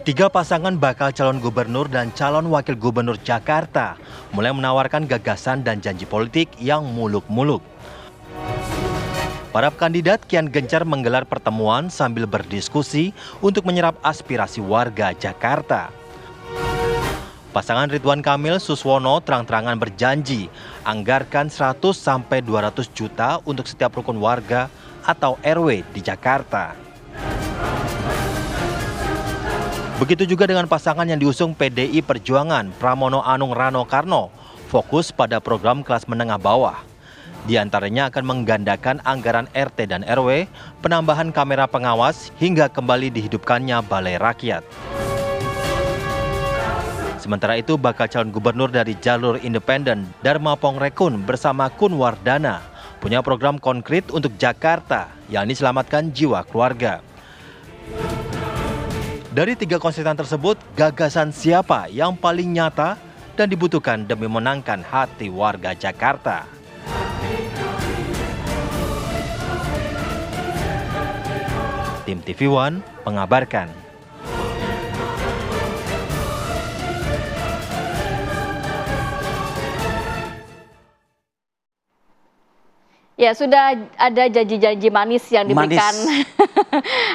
Tiga pasangan bakal calon gubernur dan calon wakil gubernur Jakarta mulai menawarkan gagasan dan janji politik yang muluk-muluk. Para kandidat kian gencar menggelar pertemuan sambil berdiskusi untuk menyerap aspirasi warga Jakarta. Pasangan Ridwan Kamil Suswono terang-terangan berjanji anggarkan 100-200 juta untuk setiap rukun warga atau RW di Jakarta. Begitu juga dengan pasangan yang diusung PDI Perjuangan Pramono Anung Rano Karno, fokus pada program kelas menengah bawah. Di antaranya akan menggandakan anggaran RT dan RW, penambahan kamera pengawas, hingga kembali dihidupkannya Balai Rakyat. Sementara itu, bakal calon gubernur dari jalur independen Dharma Pongrekun bersama Kun Wardana punya program konkret untuk Jakarta, yakni selamatkan jiwa keluarga. Dari tiga konstituen tersebut, gagasan siapa yang paling nyata dan dibutuhkan demi menangkan hati warga Jakarta? Tim TV One mengabarkan. Ya, sudah ada janji-janji manis yang diberikan.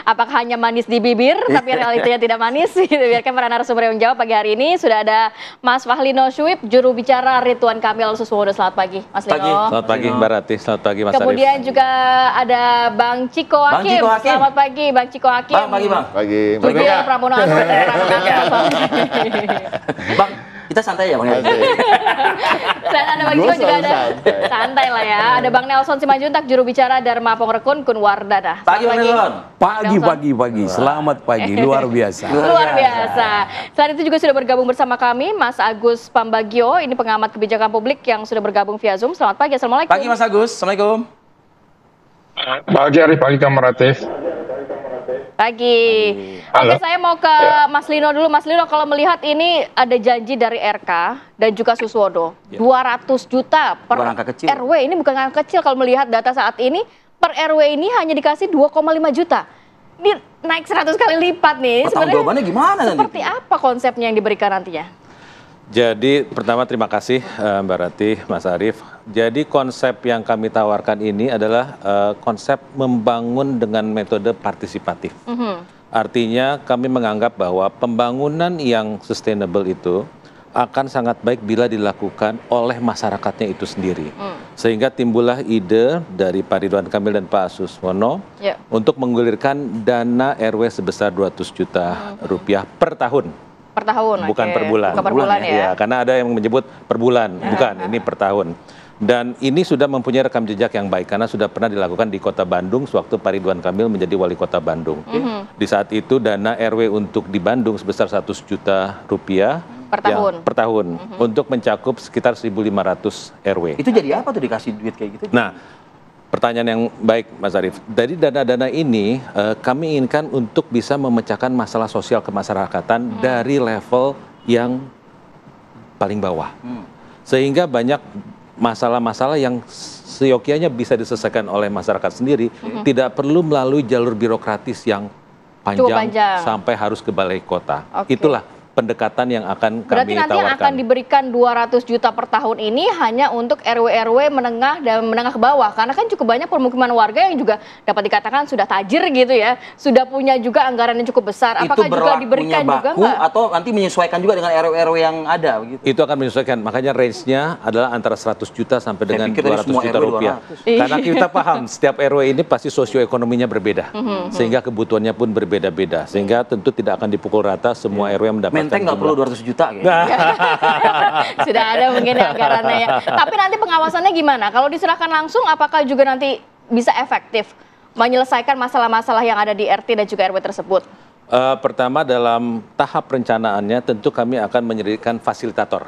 Apakah hanya manis di bibir, tapi realitanya tidak manis? Biarkan para narasumber yang menjawab pagi hari ini. Sudah ada Mas Fahlino Syuib, juru bicara Ridwan Kamil Suswono. Selamat pagi, Mas Lino. Selamat pagi, Mbak Rati. Selamat pagi, Mas Arif. Kemudian juga ada Bang Ciko Hakim. Selamat pagi, Bang Ciko Hakim. Pagi, Bang. Pagi. Juga Pramono Anung Bang, kita santai ya, Bang. Dan ada Bang Ciko juga ada santai lah ya. Ada Bang Nelson Simanjuntak, juru bicara Dharma Pongrekun Kun Wardana. Pagi, Bang Nelson. Pagi. Selamat pagi, luar biasa. Luar biasa. Saat itu juga sudah bergabung bersama kami Mas Agus Pambagio, ini pengamat kebijakan publik yang sudah bergabung via Zoom. Selamat pagi, Assalamualaikum. Pagi, Mas Agus. Assalamualaikum. Pagi Arif, pagi Kameratif. Pagi. Oke, saya mau ke Mas Lino dulu. Mas Lino, kalau melihat ini ada janji dari RK dan juga Suswono, 200 juta per RW. Ini bukan angka kecil kalau melihat data saat ini. Per RW ini hanya dikasih 2,5 juta. Ini naik 100 kali lipat nih. Sebenarnya gimana nanti? Seperti apa konsepnya yang diberikan nantinya? Jadi pertama terima kasih Mbak Rati, Mas Arif. Jadi konsep yang kami tawarkan ini adalah konsep membangun dengan metode partisipatif. Artinya kami menganggap bahwa pembangunan yang sustainable itu akan sangat baik bila dilakukan oleh masyarakatnya itu sendiri. Sehingga timbullah ide dari Pak Ridwan Kamil dan Pak Suswono untuk menggulirkan dana RW sebesar 200 juta rupiah per tahun. Per tahun, bukan per bulan. Bukan per bulan ya? Karena ada yang menyebut per bulan, bukan, ini per tahun. Dan ini sudah mempunyai rekam jejak yang baik karena sudah pernah dilakukan di Kota Bandung sewaktu Pak Ridwan Kamil menjadi wali Kota Bandung. Di saat itu dana RW untuk di Bandung sebesar 100 juta rupiah per tahun. Per tahun untuk mencakup sekitar 1.500 RW. Itu jadi apa tuh dikasih duit kayak gitu? Nah, pertanyaan yang baik, Mas Arif. Dari dana-dana ini, kami inginkan untuk bisa memecahkan masalah sosial kemasyarakatan dari level yang paling bawah. Sehingga banyak masalah-masalah yang seyogyanya bisa diselesaikan oleh masyarakat sendiri, tidak perlu melalui jalur birokratis yang panjang sampai harus ke balai kota. Itulah pendekatan yang akan kami tawarkan. Berarti nanti yang akan diberikan 200 juta per tahun ini hanya untuk RW-RW menengah dan menengah ke bawah. Karena kan cukup banyak permukiman warga yang juga dapat dikatakan sudah tajir gitu ya. Sudah punya juga anggaran yang cukup besar. Apakah juga diberikan juga nggak? Atau nanti menyesuaikan juga dengan RW-RW yang ada? Begitu? Itu akan menyesuaikan. Makanya range-nya adalah antara 100 juta sampai dengan 200 juta rupiah. Karena kita paham setiap RW ini pasti sosioekonominya berbeda. Sehingga kebutuhannya pun berbeda-beda. Sehingga tentu tidak akan dipukul rata semua RW yang mendapatkan. Menteng nggak perlu 200 juta gitu. Sudah ada mungkin anggarannya ya. Tapi nanti pengawasannya gimana? Kalau diserahkan langsung apakah juga nanti bisa efektif menyelesaikan masalah-masalah yang ada di RT dan juga RW tersebut? Pertama dalam tahap perencanaannya tentu kami akan menyediakan fasilitator.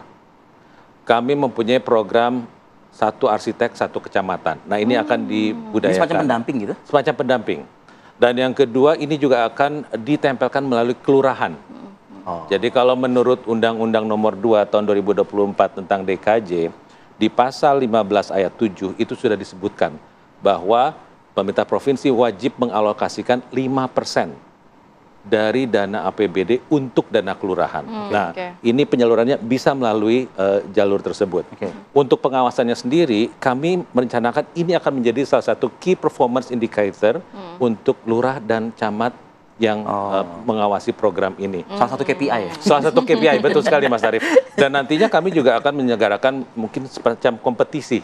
Kami mempunyai program satu arsitek, satu kecamatan. Nah ini akan dibudayakan. Ini semacam pendamping gitu? Semacam pendamping. Dan yang kedua ini juga akan ditempelkan melalui kelurahan. Jadi kalau menurut Undang-Undang Nomor 2 Tahun 2024 tentang DKJ, di pasal 15 ayat 7 itu sudah disebutkan bahwa pemerintah provinsi wajib mengalokasikan 5% dari dana APBD untuk dana kelurahan. Nah, ini penyalurannya bisa melalui jalur tersebut. Untuk pengawasannya sendiri, kami merencanakan ini akan menjadi salah satu key performance indicator untuk lurah dan camat yang mengawasi program ini. Salah satu KPI ya? Salah satu KPI, betul sekali Mas Arief. Dan nantinya kami juga akan menyelenggarakan mungkin semacam kompetisi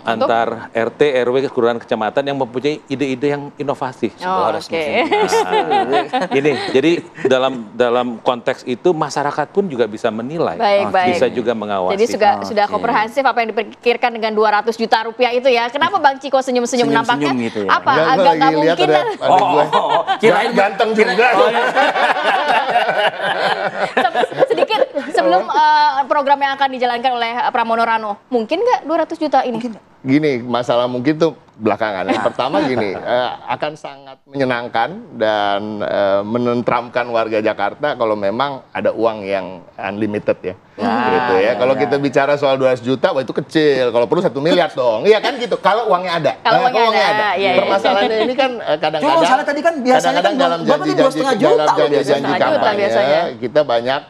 antar RT, RW, kelurahan, kecamatan yang mempunyai ide-ide yang inovasi. Ini, jadi dalam konteks itu masyarakat pun juga bisa menilai, bisa juga mengawasi. Jadi sudah komprehensif apa yang dipikirkan dengan 200 juta rupiah itu ya. Kenapa Bang Ciko senyum-senyum nampaknya? Gitu ya. Apa? Agak nggak mungkin. Kirain ganteng juga. Sedikit sebelum program yang akan dijalankan oleh Pramono Rano, mungkin nggak 200 juta ini? Gini, masalah mungkin tuh belakangan. Yang pertama gini, akan sangat menyenangkan dan menenteramkan warga Jakarta kalau memang ada uang yang unlimited ya. Gitu ya. Kalau kita bicara soal 200 juta, wah itu kecil. Kalau perlu 1 miliar dong. Iya kan gitu. Kalau uangnya ada. Kalau uangnya ada. Permasalahannya ini kan kadang-kadang. Cuma tadi kan biasanya kan dalam janji-janji kampanye kita banyak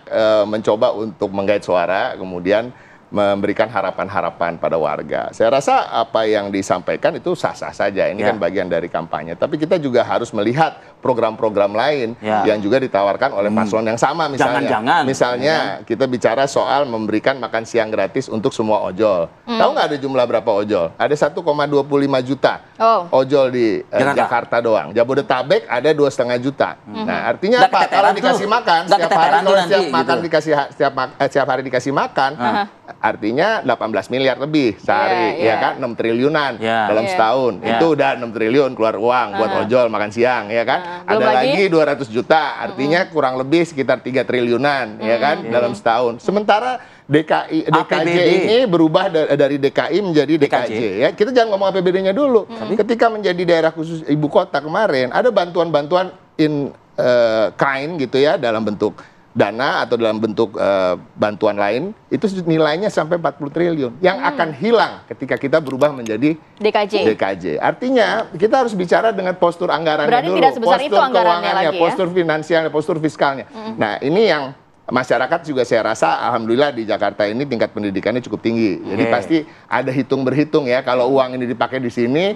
mencoba untuk menggait suara, kemudian memberikan harapan-harapan pada warga. Saya rasa apa yang disampaikan itu sah-sah saja. Ini kan bagian dari kampanye. Tapi kita juga harus melihat program-program lain yang juga ditawarkan oleh paslon yang sama misalnya. Misalnya kita bicara soal memberikan makan siang gratis untuk semua ojol. Tahu nggak ada jumlah berapa ojol? Ada 1,25 juta ojol di Jakarta doang. Jabodetabek ada 2,5 juta. Nah, artinya apa? Kalau dikasih makan setiap hari, setiap hari dikasih makan, artinya 18 miliar lebih sehari, ya kan? 6 triliunan dalam setahun. Itu udah 6 triliun keluar uang buat ojol makan siang, ya kan? Ada lagi 200 juta, artinya kurang lebih sekitar 3 triliunan, ya kan? Dalam setahun. Sementara DKJ ini berubah dari DKI menjadi DKJ. Ya, kita jangan ngomong APBD-nya dulu. Ketika menjadi daerah khusus ibu kota kemarin, ada bantuan-bantuan in kind gitu ya, dalam bentuk dana atau dalam bentuk bantuan lain, itu nilainya sampai 40 triliun yang akan hilang ketika kita berubah menjadi DKJ. Artinya kita harus bicara dengan postur anggarannya berarti dulu, tidak sebesar postur itu anggarannya keuangannya, lagi, postur finansialnya, postur fiskalnya. Nah, ini yang masyarakat juga saya rasa alhamdulillah di Jakarta ini tingkat pendidikannya cukup tinggi. Jadi pasti ada hitung-berhitung ya, kalau uang ini dipakai di sini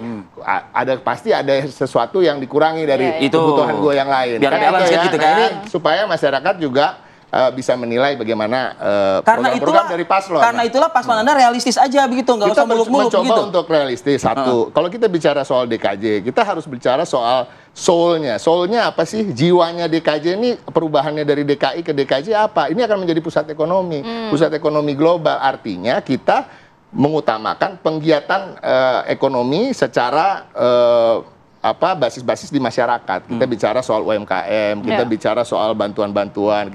pasti ada sesuatu yang dikurangi dari kebutuhan gue yang lain. Biar balance gitu kan. Nah, ini supaya masyarakat juga bisa menilai bagaimana program-program dari paslon. Karena itulah paslon Anda realistis aja begitu, nggak usah muluk-muluk begitu. Kita mencoba gitu. untuk realistis. Satu, kalau kita bicara soal DKJ, kita harus bicara soal soul-nya. Soul-nya apa sih? Jiwanya DKJ ini, perubahannya dari DKI ke DKJ apa? Ini akan menjadi pusat ekonomi. Pusat ekonomi global. Artinya kita mengutamakan penggiatan ekonomi secara basis-basis di masyarakat. Kita bicara soal UMKM, kita bicara soal bantuan-bantuan,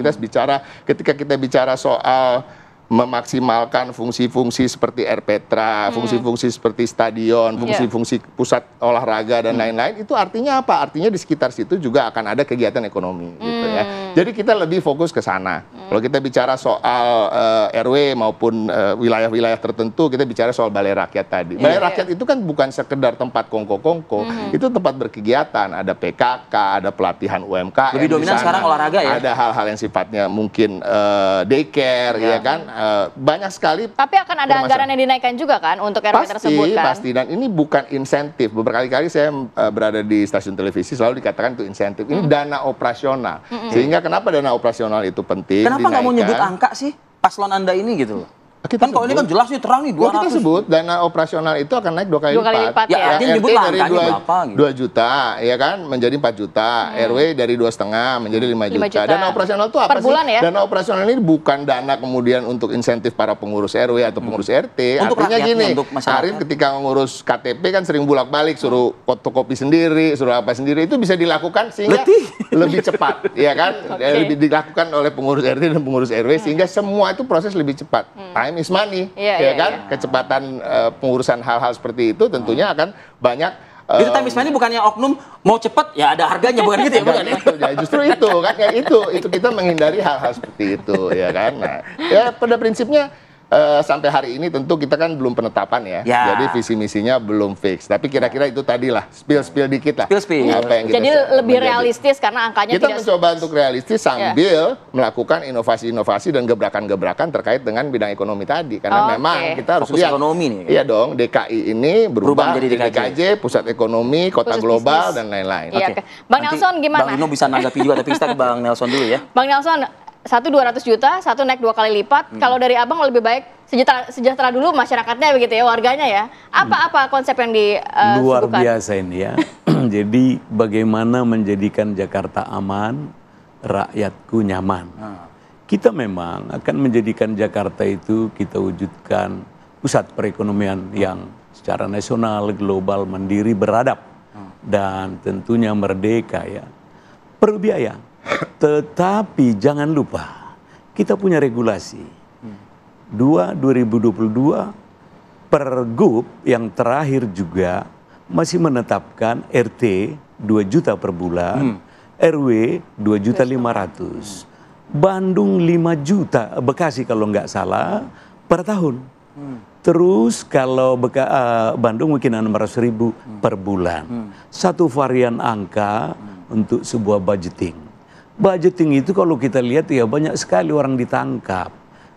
ketika kita bicara soal memaksimalkan fungsi-fungsi seperti Airpetra, fungsi-fungsi seperti stadion, fungsi-fungsi pusat olahraga dan lain-lain, itu artinya apa? Artinya di sekitar situ juga akan ada kegiatan ekonomi gitu ya. Jadi kita lebih fokus ke sana. Kalau kita bicara soal RW maupun wilayah-wilayah tertentu, kita bicara soal balai rakyat tadi. Balai rakyat itu kan bukan sekedar tempat kongko-kongko, itu tempat berkegiatan, ada PKK, ada pelatihan UMKM. Lebih dominan sekarang olahraga ya? Ada hal-hal yang sifatnya mungkin daycare, ya kan? Banyak sekali. Tapi akan ada anggaran yang dinaikkan juga kan untuk RW tersebut kan? Pasti, dan ini bukan insentif. Berkali-kali saya berada di stasiun televisi selalu dikatakan itu insentif. Ini dana operasional. Sehingga kenapa dana operasional itu penting? Kenapa nggak mau nyebut angka sih paslon Anda ini gitu loh? Kita kan kalau ini kan jelas nih terang nih 200. Kita sebut dana operasional itu akan naik 2 kali lipat. Ya, artinya nyebut dari berapa, 2 juta ya kan menjadi 4 juta, RW dari 2,5 menjadi 5 juta. Dana operasional itu apa per bulan sih? Ya? Dana operasional ini bukan dana kemudian untuk insentif para pengurus RW atau pengurus RT. Untuk artinya gini, untuk Arif ketika ngurus KTP kan sering bolak-balik, suruh fotokopi sendiri, suruh apa sendiri, itu bisa dilakukan sehingga lebih cepat, ya kan? Lebih dilakukan oleh pengurus RT dan pengurus RW sehingga semua itu proses lebih cepat. Time is money. Ya kan, kecepatan pengurusan hal-hal seperti itu tentunya akan banyak. Itu time is money bukannya oknum mau cepet ya ada harganya, bukan gitu ya? Bukan ya, justru itu kan, itu kita menghindari hal-hal seperti itu, ya kan. Nah, ya pada prinsipnya sampai hari ini tentu kita kan belum penetapan ya. Jadi visi misinya belum fix. Tapi kira-kira itu tadi lah, spill dikit lah. Apa yang kita jadi lebih realistis karena angkanya kita mencoba untuk realistis sambil melakukan inovasi-inovasi dan gebrakan-gebrakan terkait dengan bidang ekonomi tadi. Karena memang kita harus lihat ekonomi nih. Iya dong, DKI ini berubah menjadi DKJ, pusat ekonomi, kota global dan lain-lain. Bang Nelson gimana? Bang Nino bisa nanggapi juga, tapi kita ke Bang Nelson dulu ya. Bang Nelson, 200 juta, satu naik 2 kali lipat. Kalau dari Abang lebih baik sejahtera dulu masyarakatnya begitu ya, warganya ya. Apa konsep yang luar biasa ini ya. Jadi bagaimana menjadikan Jakarta aman, rakyatku nyaman. Kita memang akan menjadikan Jakarta itu kita wujudkan pusat perekonomian yang secara nasional, global, mandiri, beradab dan tentunya merdeka ya. Perlu biaya. Tetapi jangan lupa, kita punya regulasi. 2022 Pergub yang terakhir juga masih menetapkan RT 2 juta per bulan, RW 2.500.000, Bandung 5 juta, Bekasi kalau nggak salah per tahun. Terus kalau Bandung mungkin 600.000 per bulan. Satu varian angka untuk sebuah budgeting. Budgeting itu kalau kita lihat ya banyak sekali orang ditangkap.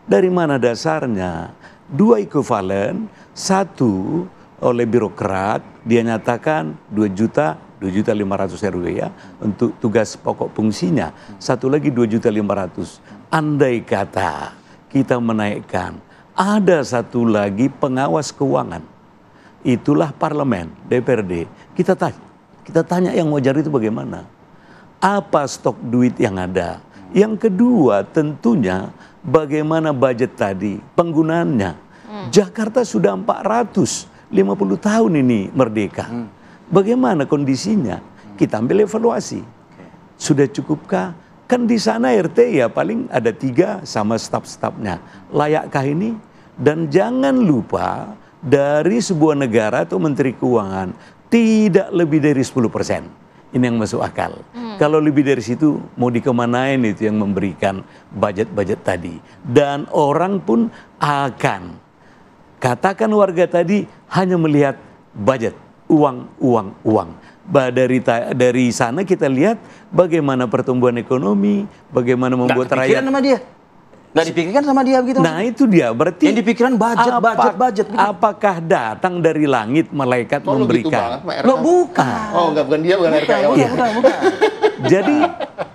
Dari mana dasarnya? 2 ekuivalen, 1 oleh birokrat, dia nyatakan 2.500.000 RW ya, untuk tugas pokok fungsinya. 1 lagi 2.500.000. Andai kata kita menaikkan, ada 1 lagi pengawas keuangan. Itulah parlemen, DPRD. Kita tanya yang wajar itu bagaimana? Apa stok duit yang ada? Yang kedua tentunya bagaimana budget tadi, penggunaannya. Jakarta sudah 450 tahun ini merdeka. Bagaimana kondisinya? Kita ambil evaluasi. Sudah cukupkah? Kan di sana RT ya paling ada 3 sama staf-stafnya. Layakkah ini? Dan jangan lupa dari sebuah negara atau menteri keuangan tidak lebih dari 10%. Ini yang masuk akal. Kalau lebih dari situ mau dikemanain itu yang memberikan budget-budget tadi. Dan orang pun akan, katakan warga tadi hanya melihat budget, uang. Dari sana kita lihat bagaimana pertumbuhan ekonomi, bagaimana membuat rakyat. Sama dia. Nggak dipikirkan sama dia begitu. Nah itu dia, berarti yang dipikirkan budget. Apakah datang dari langit malaikat memberikan? Loh bukan. Bukan dia, bukan RK. Bukan. Jadi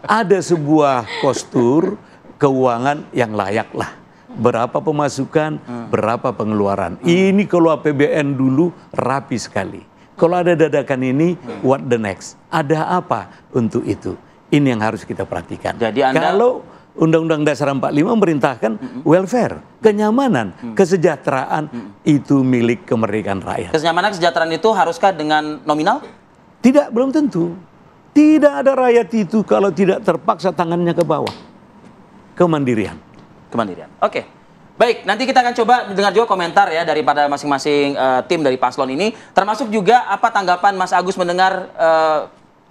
ada sebuah postur keuangan yang layak lah. Berapa pemasukan, berapa pengeluaran. Ini kalau APBN dulu rapi sekali. Kalau ada dadakan ini, what the next? Ada apa untuk itu? Ini yang harus kita perhatikan. Jadi kalau Undang-Undang Dasar 45 memerintahkan welfare, kenyamanan, kesejahteraan itu milik kemerdekaan rakyat. Kenyamanan, kesejahteraan itu haruskah dengan nominal? Tidak, belum tentu. Tidak ada rakyat itu kalau tidak terpaksa tangannya ke bawah. Kemandirian. Oke. Baik, nanti kita akan coba dengar juga komentar ya daripada masing-masing tim dari paslon ini. Termasuk juga apa tanggapan Mas Agus mendengar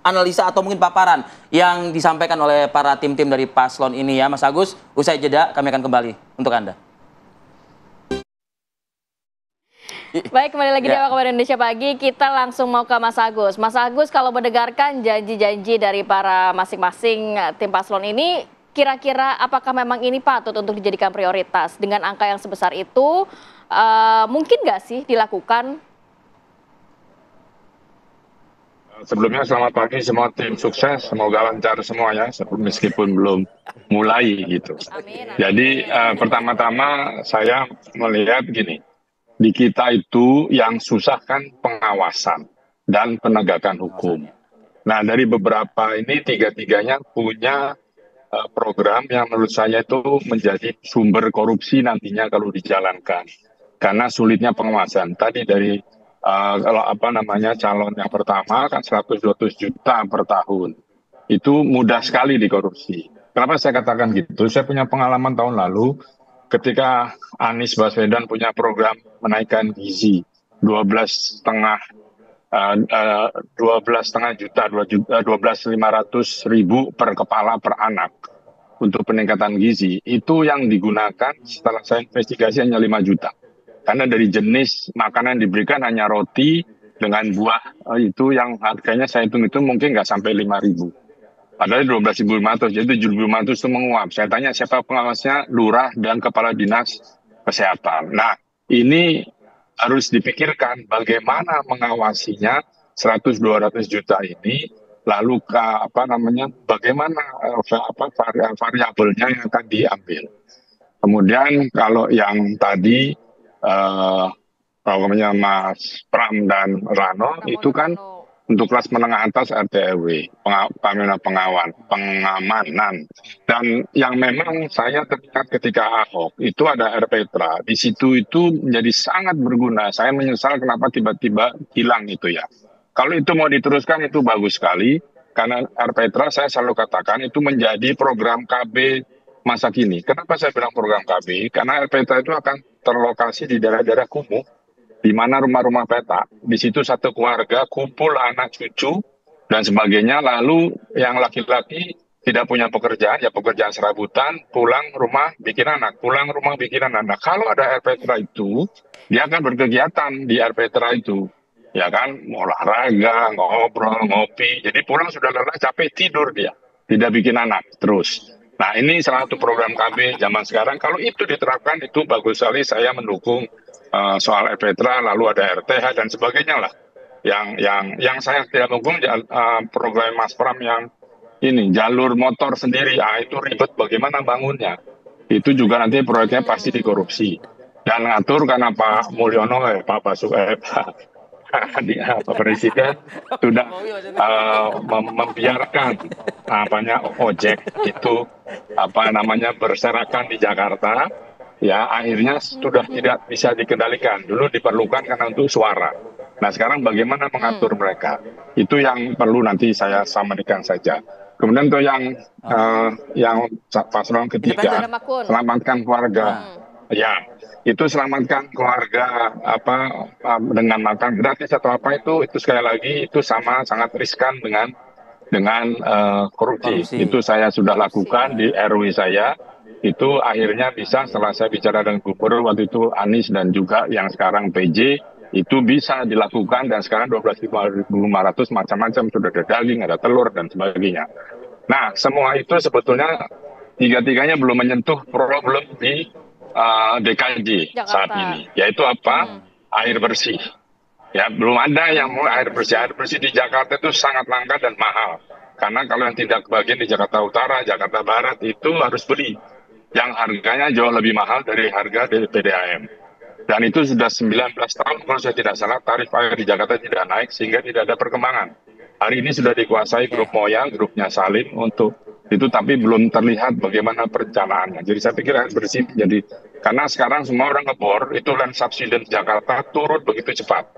analisa atau mungkin paparan yang disampaikan oleh para tim-tim dari paslon ini ya Mas Agus. Usai jeda kami akan kembali untuk Anda. Baik, kembali lagi di Awak Kabar Indonesia Pagi. Kita langsung mau ke Mas Agus. Mas Agus, kalau mendengarkan janji-janji dari para masing-masing tim paslon ini, kira-kira apakah memang ini patut untuk dijadikan prioritas? Dengan angka yang sebesar itu, mungkin nggak sih dilakukan? Sebelumnya selamat pagi semua tim sukses, semoga lancar semua ya, meskipun belum mulai gitu. Amin. Jadi pertama-tama saya melihat gini, di kita itu yang susah kan pengawasan dan penegakan hukum. Nah dari beberapa ini tiga-tiganya punya program yang menurut saya itu menjadi sumber korupsi nantinya kalau dijalankan. Karena sulitnya pengawasan. Tadi dari kalau calon yang pertama kan 120 juta per tahun. Itu mudah sekali dikorupsi. Kenapa saya katakan gitu? Saya punya pengalaman tahun lalu ketika Anies Baswedan punya program menaikkan gizi 12,5 juta, 12.500.000 per kepala per anak. untuk peningkatan gizi, itu yang digunakan setelah saya investigasi hanya 5 juta. Karena dari jenis makanan yang diberikan hanya roti dengan buah, itu yang harganya saya hitung itu mungkin nggak sampai 5.000. Padahal 12.500, jadi 7.500 itu menguap. Saya tanya siapa pengawasnya, lurah dan kepala dinas kesehatan. Nah, ini harus dipikirkan bagaimana mengawasinya 100-200 juta ini, lalu bagaimana variabelnya yang akan diambil. Kemudian kalau yang tadi Mas Pram dan Rano itu kan untuk kelas menengah atas RT/RW, pengamanan. Dan yang memang saya teringat ketika Ahok, itu ada RPtra. Di situ itu menjadi sangat berguna. Saya menyesal kenapa tiba-tiba hilang itu ya. Kalau itu mau diteruskan itu bagus sekali, karena RPtra saya selalu katakan itu menjadi program KB masa kini. Kenapa saya bilang program KB? Karena RPtra itu akan terlokasi di daerah-daerah kumuh, di mana rumah-rumah peta, di situ satu keluarga kumpul anak cucu dan sebagainya, lalu yang laki-laki tidak punya pekerjaan, ya pekerjaan serabutan, pulang rumah bikin anak, pulang rumah bikin anak. Nah, kalau ada RPtra itu, dia akan berkegiatan di RPtra itu, ya kan, olahraga, ngobrol, ngopi, jadi pulang sudah lelah, capek, tidur dia, tidak bikin anak terus. Nah, ini salah satu program KB zaman sekarang. Kalau itu diterapkan, itu bagus sekali, saya mendukung soal RPtra, lalu ada RTH dan sebagainya lah. Yang saya tidak dukung program Mas Pram yang ini jalur motor sendiri, itu ribet bagaimana bangunnya. Itu juga nanti proyeknya pasti dikorupsi. Dan ngatur karena Pak Mulyono, Pak Presiden sudah membiarkan ojek itu berserakan di Jakarta. Ya, akhirnya sudah tidak bisa dikendalikan. Dulu diperlukan karena untuk suara. Nah, sekarang bagaimana mengatur mereka? Itu yang perlu nanti saya sampaikan saja. Kemudian tuh yang paslon ketiga, selamatkan keluarga. Ya, itu selamatkan keluarga dengan makan gratis atau apa itu sekali lagi itu sangat riskan dengan korupsi. Itu saya sudah lakukan di RW saya. Itu akhirnya bisa setelah saya bicara dengan gubernur waktu itu Anies dan juga yang sekarang PJ, itu bisa dilakukan dan sekarang 12.500 macam-macam, sudah ada daging, ada telur dan sebagainya. Nah, semua itu sebetulnya tiga-tiganya belum menyentuh problem di DKJ saat ini, yaitu apa? Air bersih. Ya, belum ada yang mau air bersih. Air bersih di Jakarta itu sangat langka dan mahal. Karena kalau yang tidak kebagian di Jakarta Utara, Jakarta Barat itu harus beli. Yang harganya jauh lebih mahal dari harga dari PDAM. Dan itu sudah 19 tahun kalau saya tidak salah tarif air di Jakarta tidak naik sehingga tidak ada perkembangan. Hari ini sudah dikuasai grup Moya, grupnya Salim untuk itu, tapi belum terlihat bagaimana perencanaannya. Jadi saya pikir air bersih jadi, karena sekarang semua orang ngebor, itu land subsidence Jakarta turun begitu cepat.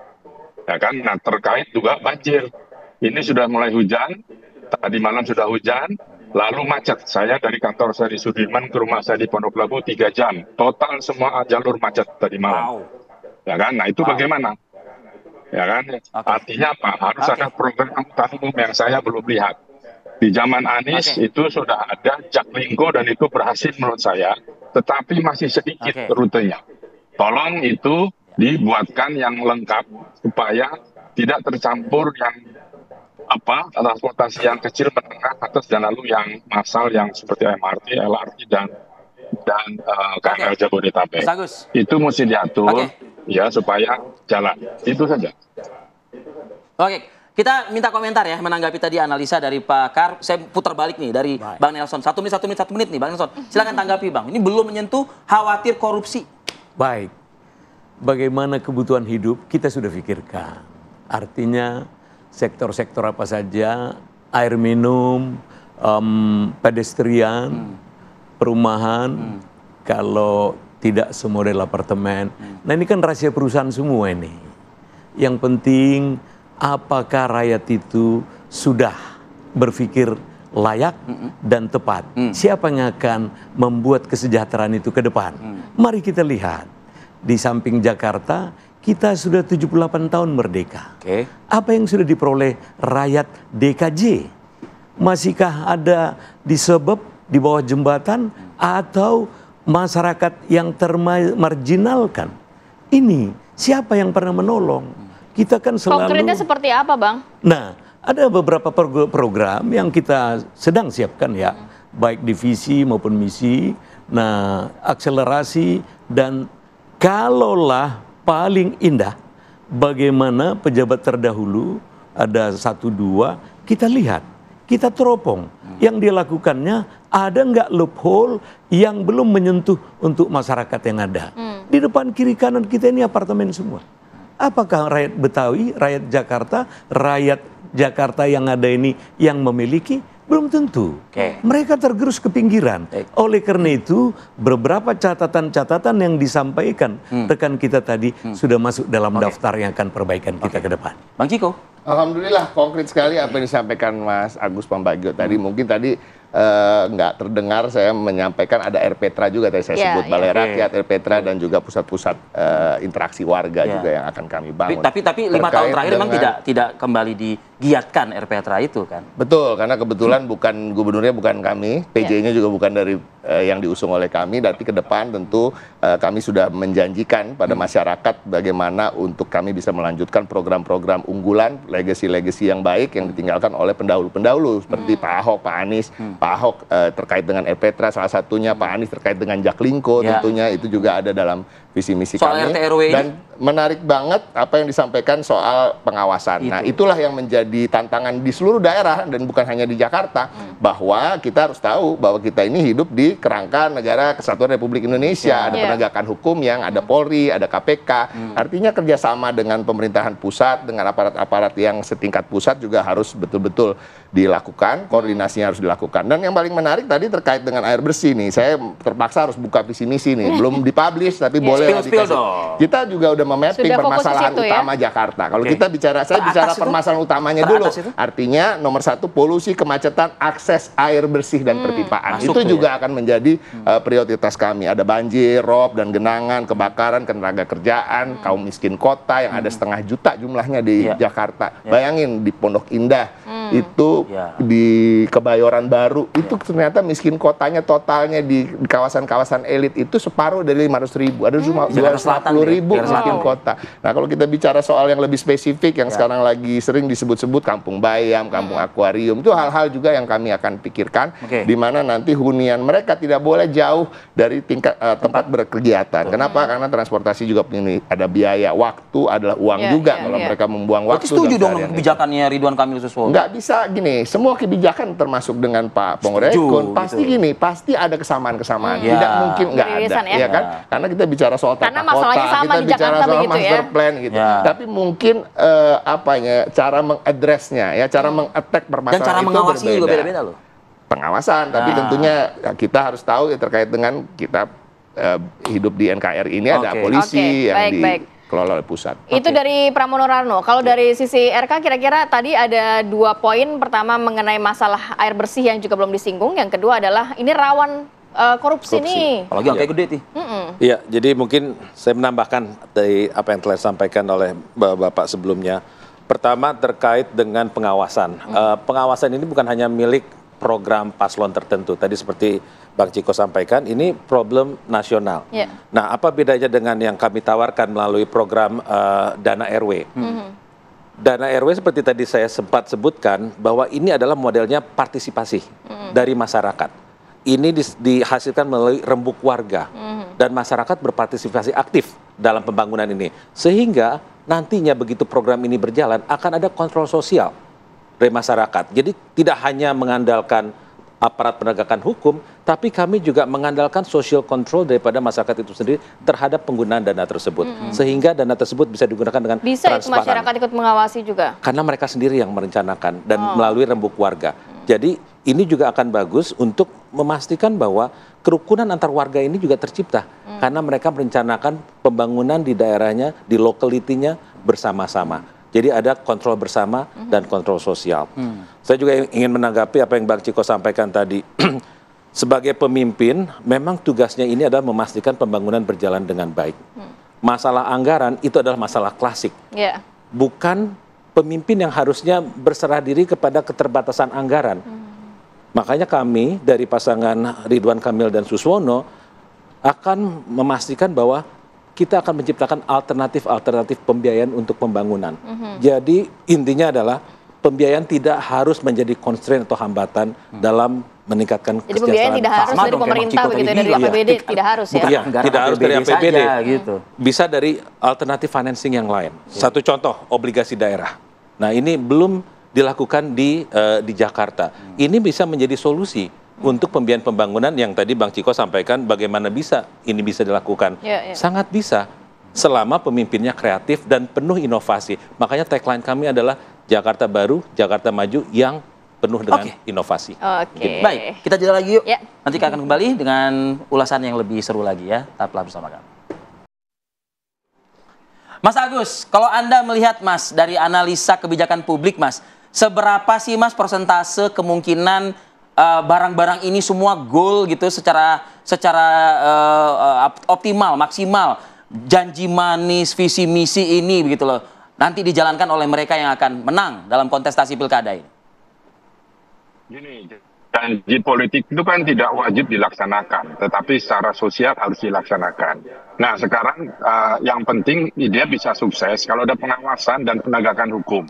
Ya kan? Nah, terkait juga banjir. Ini sudah mulai hujan, tadi malam sudah hujan, lalu macet. Saya dari kantor saya di Sudirman ke rumah saya di Pondok Labu 3 jam. Total semua jalur macet tadi malam. Ya kan? Nah, itu bagaimana? Ya kan? Artinya apa? Harus ada program angkutan umum yang saya belum lihat. Di zaman Anies itu sudah ada Jaklingko dan itu berhasil menurut saya, tetapi masih sedikit rutenya. Tolong itu dibuatkan yang lengkap supaya tidak tercampur yang transportasi yang kecil, menengah, atas dan lalu yang massal yang seperti MRT, LRT dan KRL Jabodetabek. Itu mesti diatur ya supaya jalan. Itu saja. Oke, kita minta komentar ya menanggapi tadi analisa dari Pak Kar. Saya putar balik nih dari Bang Nelson. 1 menit nih Bang Nelson. Silakan tanggapi Bang. Ini belum menyentuh khawatir korupsi. Baik. Bagaimana kebutuhan hidup kita sudah pikirkan. Artinya sektor-sektor apa saja, air minum, pedestrian, perumahan, kalau tidak semodel apartemen. Nah, ini kan rahasia perusahaan semua ini. Yang penting apakah rakyat itu sudah berpikir layak dan tepat. Siapa yang akan membuat kesejahteraan itu ke depan? Mari kita lihat. Di samping Jakarta, kita sudah 78 tahun merdeka. Apa yang sudah diperoleh rakyat DKJ? Masihkah ada di suburb di bawah jembatan atau masyarakat yang termarginalkan. Ini siapa yang pernah menolong? Kita kan selalu... Konkretnya seperti apa, Bang? Nah, ada beberapa program yang kita sedang siapkan ya, baik divisi maupun misi. Nah, akselerasi dan kalaulah paling indah, bagaimana pejabat terdahulu, ada 1-2, kita lihat, kita teropong. Yang dilakukannya, ada nggak loophole yang belum menyentuh untuk masyarakat yang ada. Di depan kiri kanan kita ini apartemen semua. Apakah rakyat Betawi, rakyat Jakarta yang ada ini yang memiliki? Belum tentu. Mereka tergerus ke pinggiran. Oleh karena itu, beberapa catatan-catatan yang disampaikan rekan kita tadi sudah masuk dalam daftar yang akan perbaikan kita ke depan. Bang Ciko? Alhamdulillah konkret sekali apa yang disampaikan Mas Agus Pambagio tadi. Mungkin tadi nggak terdengar saya menyampaikan ada RPTRA juga tadi saya sebut, Balai Rakyat, RPTRA dan juga pusat-pusat interaksi warga juga yang akan kami bangun. Tapi 5 tahun terakhir memang tidak kembali digiatkan RPTRA itu kan? Betul, karena kebetulan bukan gubernurnya bukan kami, PJ-nya juga bukan dari yang diusung oleh kami. Nanti ke depan tentu kami sudah menjanjikan pada masyarakat bagaimana untuk kami bisa melanjutkan program-program unggulan, legasi-legasi yang baik yang ditinggalkan oleh pendahulu-pendahulu seperti Pak Ahok, Pak Anies. Pak Ahok terkait dengan RPTRA salah satunya, Pak Anies terkait dengan Jaklingko tentunya itu juga ada dalam visi misi kami. Dan menarik banget apa yang disampaikan soal pengawasan. Nah, itulah yang menjadi tantangan di seluruh daerah dan bukan hanya di Jakarta, bahwa kita harus tahu bahwa kita ini hidup di kerangka negara Kesatuan Republik Indonesia, ada penegakan hukum yang ada Polri, ada KPK. Artinya kerjasama dengan pemerintahan pusat, dengan aparat-aparat yang setingkat pusat juga harus betul-betul dilakukan, koordinasinya harus dilakukan. Dan yang paling menarik tadi terkait dengan air bersih nih, saya terpaksa harus buka visi misi nih, belum dipublish tapi boleh dikasih. Kita juga udah memapping permasalahan utama Jakarta. Kalau kita bicara, saya bicara permasalahan utamanya dulu. Artinya nomor 1 polusi, kemacetan, akses air bersih dan perpipaan. Itu juga akan menjadi prioritas kami. Ada banjir, rob dan genangan, kebakaran, ketenaga kerjaan, kaum miskin kota yang ada 500 juta jumlahnya di Jakarta. Bayangin di Pondok Indah itu di Kebayoran Baru itu ternyata miskin kotanya totalnya di kawasan-kawasan elit itu separuh dari 500.000. Ada 240.000 miskin kota. Nah, kalau kita bicara soal yang lebih spesifik yang sekarang lagi sering disebut-sebut kampung bayam, kampung akuarium, itu hal-hal juga yang kami akan pikirkan di mana nanti hunian mereka tidak boleh jauh dari tingkat tempat berkegiatan. Kenapa? Karena transportasi juga ada biaya, waktu adalah uang juga kalau mereka membuang waktu. Setuju dong kebijakannya Ridwan Kamil Suswodo. Nggak bisa gini, semua kebijakan termasuk dengan Pak Pongrekon pasti gini, pasti ada kesamaan-kesamaan. Tidak mungkin nggak ada, ya kan? Karena kita bicara soal tata kota, kita bicara soal master plan gitu. Tapi mungkin cara mengadresnya, ya cara mengattack permasalahan dan cara itu mengawasi berbeda. juga beda-beda loh. Pengawasan, tapi tentunya kita harus tahu terkait dengan kita hidup di NKRI ini ada polisi yang dikelola oleh pusat. Itu dari Pramono Rarno. Kalau dari sisi RK kira-kira tadi ada 2 poin. Pertama mengenai masalah air bersih yang juga belum disinggung. Yang kedua adalah ini rawan korupsi nih. Apalagi angka gede nih. Iya, jadi mungkin saya menambahkan dari apa yang telah disampaikan oleh Bapak sebelumnya. Pertama terkait dengan pengawasan. Pengawasan ini bukan hanya milik program paslon tertentu. Tadi seperti Bang Ciko sampaikan, ini problem nasional. Nah, apa bedanya dengan yang kami tawarkan melalui program Dana RW? Dana RW seperti tadi saya sempat sebutkan bahwa ini adalah modelnya partisipasi dari masyarakat. Ini dihasilkan melalui rembuk warga dan masyarakat berpartisipasi aktif dalam pembangunan ini. Sehingga nantinya begitu program ini berjalan akan ada kontrol sosial dari masyarakat. Jadi tidak hanya mengandalkan aparat penegakan hukum, tapi kami juga mengandalkan social control daripada masyarakat itu sendiri terhadap penggunaan dana tersebut. Sehingga dana tersebut bisa digunakan dengan transparan. Bisa masyarakat ikut mengawasi juga? Karena mereka sendiri yang merencanakan dan melalui rembuk warga. Jadi ini juga akan bagus untuk memastikan bahwa kerukunan antar warga ini juga tercipta. Karena mereka merencanakan pembangunan di daerahnya, di lokalitinya bersama-sama. Jadi ada kontrol bersama dan kontrol sosial. Saya juga ingin menanggapi apa yang Bang Ciko sampaikan tadi. Sebagai pemimpin, memang tugasnya ini adalah memastikan pembangunan berjalan dengan baik. Masalah anggaran itu adalah masalah klasik. Bukan pemimpin yang harusnya berserah diri kepada keterbatasan anggaran. Makanya kami dari pasangan Ridwan Kamil dan Suswono akan memastikan bahwa kita akan menciptakan alternatif pembiayaan untuk pembangunan. Jadi intinya adalah pembiayaan tidak harus menjadi constraint atau hambatan dalam meningkatkan kesejahteraan. Jadi pembiayaan tidak harus dari pemerintah begitu, dari APBD tidak harus ya? Iya, tidak harus dari APBD. Saja, gitu. Bisa dari alternatif financing yang lain. Satu contoh, obligasi daerah. Nah, ini belum dilakukan di Jakarta. Ini bisa menjadi solusi untuk pembiayaan pembangunan yang tadi Bang Ciko sampaikan bagaimana ini bisa dilakukan. Sangat bisa selama pemimpinnya kreatif dan penuh inovasi. Makanya tagline kami adalah Jakarta Baru, Jakarta Maju yang penuh dengan inovasi. Oke. Baik, kita jeda lagi yuk. Nanti kita akan kembali dengan ulasan yang lebih seru lagi ya. Tetaplah bersama kami. Mas Agus, kalau Anda melihat Mas dari analisa kebijakan publik Mas, seberapa sih Mas persentase kemungkinan barang-barang ini semua goal gitu secara optimal, maksimal, janji manis, visi misi ini begitu loh, nanti dijalankan oleh mereka yang akan menang dalam kontestasi pilkada ini? Gini, janji politik itu kan tidak wajib dilaksanakan, tetapi secara sosial harus dilaksanakan. Nah, sekarang yang penting dia bisa sukses kalau ada pengawasan dan penegakan hukum.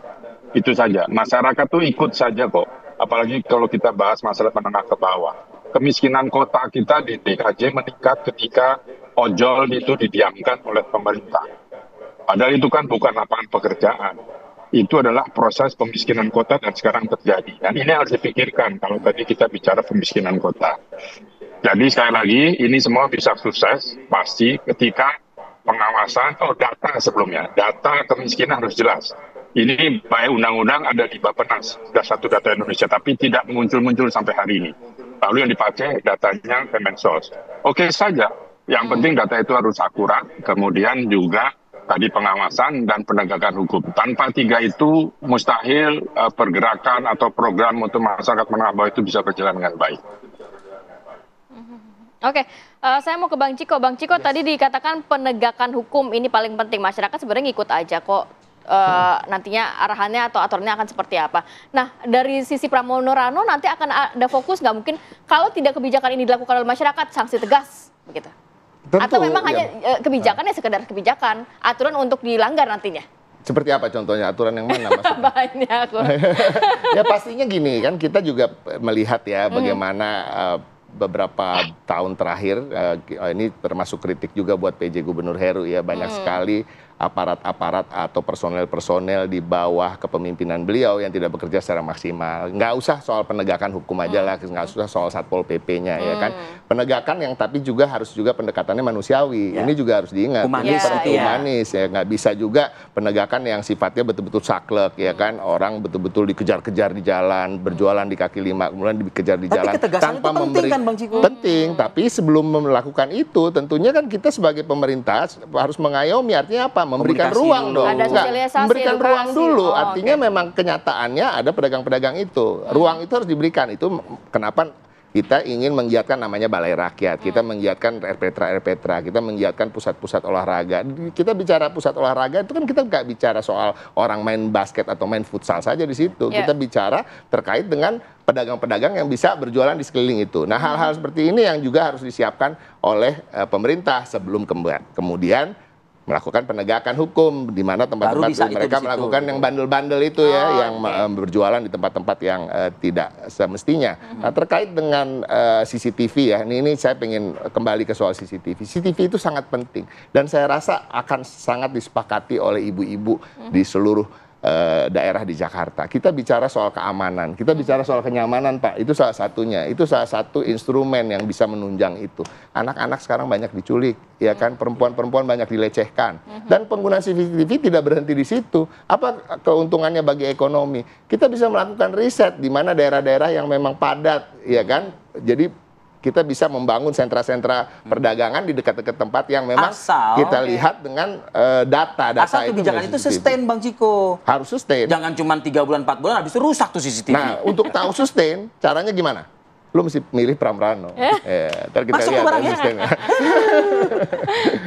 Itu saja. Masyarakat tuh ikut saja kok. Apalagi kalau kita bahas masalah menengah ke bawah. Kemiskinan kota kita di DKJ meningkat ketika ojol itu didiamkan oleh pemerintah. Padahal itu kan bukan lapangan pekerjaan. Itu adalah proses pemiskinan kota dan sekarang terjadi. Dan ini harus dipikirkan kalau tadi kita bicara pemiskinan kota. Jadi sekali lagi, ini semua bisa sukses pasti ketika pengawasan atau data sebelumnya. Data kemiskinan harus jelas. Ini baik undang-undang ada di Bappenas, sudah satu data Indonesia, tapi tidak muncul-muncul sampai hari ini. Lalu yang dipakai datanya Kemensos. Oke saja, yang penting data itu harus akurat, kemudian juga tadi pengawasan dan penegakan hukum. Tanpa tiga itu mustahil pergerakan atau program untuk masyarakat menengah bawah itu bisa berjalan dengan baik. Oke, saya mau ke Bang Ciko. Bang Ciko tadi dikatakan penegakan hukum ini paling penting. Masyarakat sebenarnya ngikut aja kok. Nantinya arahannya atau aturannya akan seperti apa. Nah, dari sisi Pramono Rano nanti akan ada fokus nggak mungkin kalau tidak kebijakan ini dilakukan oleh masyarakat, sanksi tegas begitu. Tentu, atau memang hanya kebijakannya sekedar kebijakan, aturan untuk dilanggar nantinya. Seperti apa contohnya, aturan yang mana maksudnya? Banyak. Ya pastinya gini kan, kita juga melihat ya bagaimana beberapa tahun terakhir, ini termasuk kritik juga buat PJ Gubernur Heru ya, banyak sekali aparat-aparat atau personel-personel di bawah kepemimpinan beliau yang tidak bekerja secara maksimal. Nggak usah soal penegakan hukum aja lah, nggak usah soal Satpol PP-nya ya kan. Penegakan yang tapi juga harus juga pendekatannya manusiawi. Ini juga harus diingat. Humanis ya, nggak bisa juga penegakan yang sifatnya betul-betul saklek ya kan. Orang betul-betul dikejar-kejar di jalan, berjualan di kaki lima, kemudian dikejar di jalan tanpa memberi. Kan, Bang Ciko? Penting, tapi sebelum melakukan itu tentunya kan kita sebagai pemerintah harus mengayomi, artinya apa? Memberikan ruang dong. Ada sosialisasi, memberikan edukasi. ruang dulu. Artinya memang kenyataannya ada pedagang-pedagang itu. Ruang itu harus diberikan. Itu kenapa kita ingin menggiatkan namanya Balai Rakyat. Kita menggiatkan RPTRA, kita menggiatkan pusat-pusat olahraga. Kita bicara pusat olahraga itu kan kita nggak bicara soal orang main basket atau main futsal saja di situ. Kita bicara terkait dengan pedagang-pedagang yang bisa berjualan di sekeliling itu. Nah, hal-hal seperti ini yang juga harus disiapkan oleh pemerintah sebelum kemudian melakukan penegakan hukum di mana tempat-tempat mereka melakukan yang bandel-bandel itu ya, yang berjualan di tempat-tempat yang tidak semestinya. Nah, terkait dengan CCTV ya, ini saya ingin kembali ke soal CCTV. CCTV itu sangat penting dan saya rasa akan sangat disepakati oleh ibu-ibu di seluruh daerah di Jakarta. Kita bicara soal keamanan, kita bicara soal kenyamanan, Pak. Itu salah satunya. Itu salah satu instrumen yang bisa menunjang itu. Anak-anak sekarang banyak diculik, ya kan? Perempuan-perempuan banyak dilecehkan. Dan penggunaan CCTV tidak berhenti di situ. Apa keuntungannya bagi ekonomi? Kita bisa melakukan riset di mana daerah-daerah yang memang padat, ya kan? Jadi kita bisa membangun sentra-sentra perdagangan di dekat-dekat tempat yang memang kita lihat dengan data asal kebijakan itu sustain, Bang Ciko. Harus sustain. Jangan cuma 3 bulan, 4 bulan, habis itu rusak tuh CCTV. Nah, untuk tahu sustain, caranya gimana? Lu mesti milih Pram Rano. Ntar kita lihat sustainnya.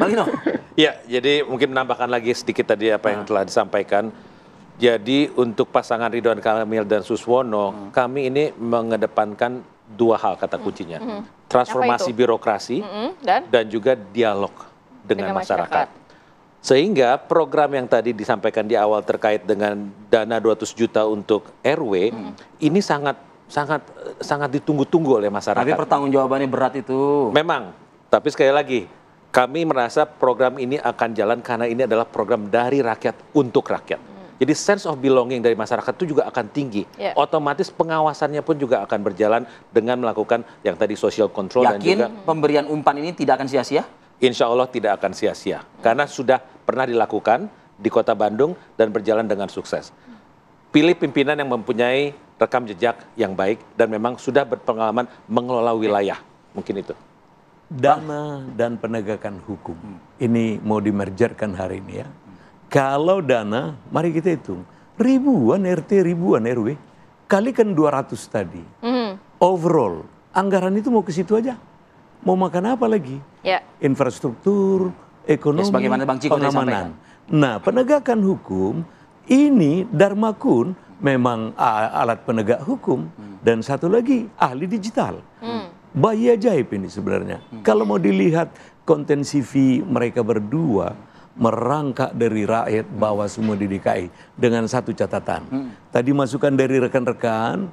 Bang Lino. Ya, jadi mungkin menambahkan lagi sedikit tadi apa yang telah disampaikan. Jadi untuk pasangan Ridwan Kamil dan Suswono, kami ini mengedepankan dua hal kata kuncinya. Transformasi birokrasi dan juga dialog dengan masyarakat. Sehingga program yang tadi disampaikan di awal terkait dengan dana 200 juta untuk RW, ini sangat ditunggu-tunggu oleh masyarakat. Tapi pertanggungjawabannya berat itu. Memang, tapi sekali lagi, kami merasa program ini akan jalan karena ini adalah program dari rakyat untuk rakyat. Jadi sense of belonging dari masyarakat itu juga akan tinggi. Otomatis pengawasannya pun juga akan berjalan dengan melakukan yang tadi social control. Yakin dan juga pemberian umpan ini tidak akan sia-sia? Insya Allah tidak akan sia-sia. Karena sudah pernah dilakukan di Kota Bandung dan berjalan dengan sukses. Pilih pimpinan yang mempunyai rekam jejak yang baik dan memang sudah berpengalaman mengelola wilayah. Mungkin itu. Dana dan penegakan hukum. Ini mau dimergerkan hari ini ya. Kalau dana, mari kita hitung. Ribuan RT, ribuan RW. Kalikan 200 tadi. Overall, anggaran itu mau ke situ aja. Mau makan apa lagi? Infrastruktur, ekonomi, pengamanan. Nah, penegakan hukum, ini Dharma Kun memang alat penegak hukum. Dan satu lagi, ahli digital. Bayi ajaib ini sebenarnya. Kalau mau dilihat konten CV mereka berdua, merangkak dari rakyat bawah semua di DKI dengan satu catatan. Tadi masukan dari rekan-rekan,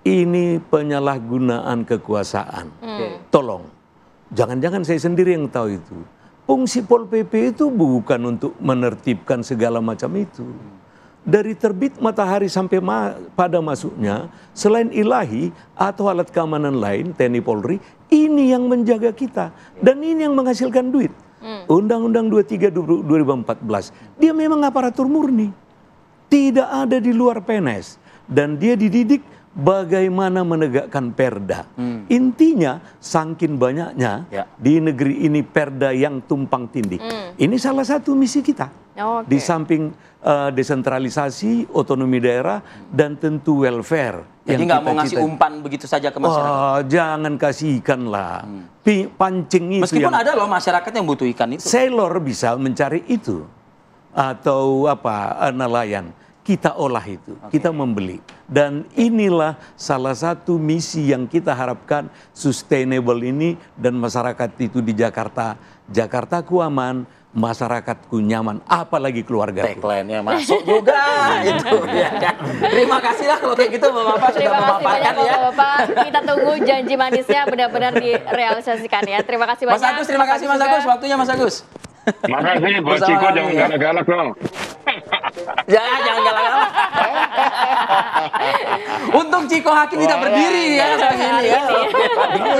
ini penyalahgunaan kekuasaan. Tolong, jangan-jangan saya sendiri yang tahu itu. Fungsi Pol PP itu bukan untuk menertibkan segala macam itu. Dari terbit matahari sampai pada masuknya, selain ilahi atau alat keamanan lain, TNI Polri, ini yang menjaga kita. Dan ini yang menghasilkan duit. Undang-Undang 23 2014, dia memang aparatur murni. Tidak ada di luar PNS. Dan dia dididik bagaimana menegakkan perda. Intinya, saking banyaknya di negeri ini perda yang tumpang tindih. Ini salah satu misi kita. Di samping desentralisasi, otonomi daerah, dan tentu welfare. Jadi nggak mau ngasih umpan begitu saja ke masyarakat? Jangan kasih ikan lah. Pancing itu. Meskipun ada loh masyarakat yang butuh ikan itu. Sailor bisa mencari itu. Atau nelayan. Kita olah itu, kita membeli. Dan inilah salah satu misi yang kita harapkan sustainable ini dan masyarakat itu di Jakarta. Jakartaku aman, masyarakatku nyaman, apalagi keluarga. Tagline-nya masuk juga itu ya kan. Terima kasih lah kalau kayak gitu Bapak sudah memaparkan ya. Bapak, kita tunggu janji manisnya benar-benar direalisasikan ya. Terima kasih banyak. Mas Agus, terima kasih Mas Agus, waktunya Mas Agus. Makasih, Bos Ciko jangan galak-galak dong. Jangan galak-galak. Untung Ciko Hakim tidak berdiri ya seperti ini ya.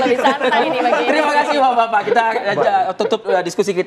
Lebih santai ini bagi. Terima kasih Bapak-bapak. Kita tutup diskusi kita.